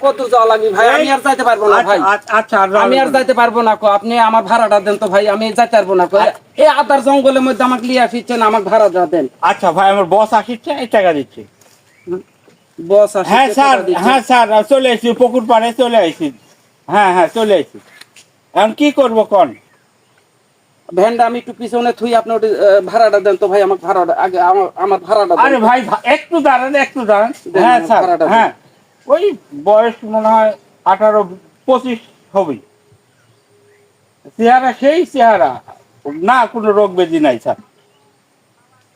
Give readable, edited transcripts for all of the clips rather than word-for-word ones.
কত যাওয়া লাগবে ভাই, আমি আর যাইতে পারবো না ভাই। আচ্ছা আমি আর যাইতে পারবো না কো, আপনি আমার ভাড়াটা দেন তো ভাই, আমি যাইতে পারবো না কো। এই আদার জঙ্গলের মধ্যে আমাকে লিয়ে আসিচ্ছেন, আমাকে ভাড়াটা দেন। আচ্ছা ভাই, আমার বস আসছে, এই টাকা দিচ্ছি। বস আসছে, হ্যাঁ স্যার, টাকা দিচ্ছে। হ্যাঁ স্যার, চলে আসছি, পুকুর পাড়ে চলে আসছি। হ্যাঁ হ্যাঁ, চলে আসছি। এখন কি করবো কোন? ভ্যানটা আমি একটু পিছনে থুই, আপনি ওটা ভাড়াটা দেন তো ভাই, আমাকে ভাড়াটা আগে আমার ভাড়াটা দেন। আরে ভাই একটু দাঁড়ান, একটু দাঁড়ান। দেন, হ্যাঁ আমার স্যার, ভাড়াটা দেন। হ্যাঁ ওই বয়স মনে হয় 18-25 হবে। চেহারা সেই চেহারা, না কোনো রোগ ব্যাধি নাই স্যার।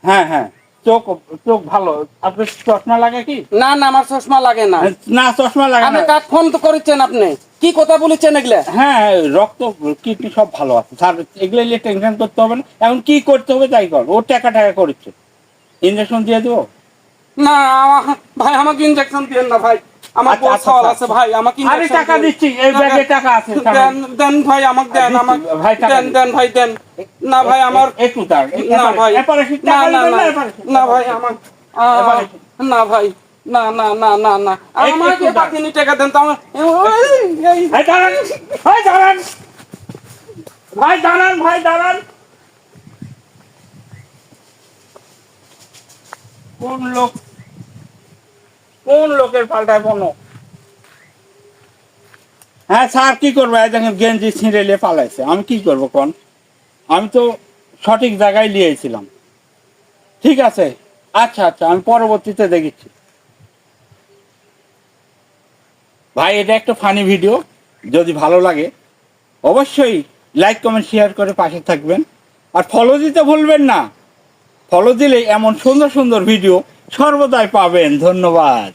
হ্যাঁ হ্যাঁ, চোখ চোখ ভালো। আপনার চশমা লাগে কি? না না, আমার চশমা লাগে না। না চশমা লাগে আপনি না। কাক ফোন তো করেছেন, আপনি কি কথা বলেছেন এগুলা? হ্যাঁ রক্ত কিডনি সব ভালো আছে স্যার, এগুলো নিয়ে টেনশন করতে হবে না। এখন কি করতে হবে তাই কর, ও টাকা টাকা করেছে, ইঞ্জেকশন দিয়ে দেবো। না ভাই, আমাকে ইনজেকশন দিয়েন না ভাই, আমার আচ্ছা, বড় আচ্ছা, সওয়াল আচ্ছা। আছে ভাই, আমাকে আমি ইনজেকশন টাকা দিচ্ছি, এই ব্যাগে টাকা আছে। দেন দেন ভাই, আমাকে দেন, দিচ্ছি, আমাকে ভাই, টাকা দেন দিচ্ছি। দেন ভাই দেন। না ভাই আমার, একটু দাঁড়ান, না ভাই, না না না না ভাই, আমার না ভাই, না না না না না, আমাকে বাকিনি টাকা দেন তো আমার। ভাই দাঁড়ান, ভাই দাঁড়ান, ভাই দাঁড়ান, ভাই দাঁড়ান। কোন লোক, কোন লোকের পাল্টায় পণ্য? হ্যাঁ স্যার, কি করবো? দেখেন গেঞ্জি ছিঁড়ে নিয়ে পালাইছে, আমি কি করবো কোন? আমি তো সঠিক জায়গায় নিয়েছিলাম। ঠিক আছে, আচ্ছা আচ্ছা, আমি পরবর্তীতে দেখেছি। ভাই এটা একটা ফানি ভিডিও, যদি ভালো লাগে অবশ্যই লাইক কমেন্ট শেয়ার করে পাশে থাকবেন, আর ফলো দিতে ভুলবেন না। ফলো দিলে এমন সুন্দর সুন্দর ভিডিও সর্বদাই পাবেন। ধন্যবাদ।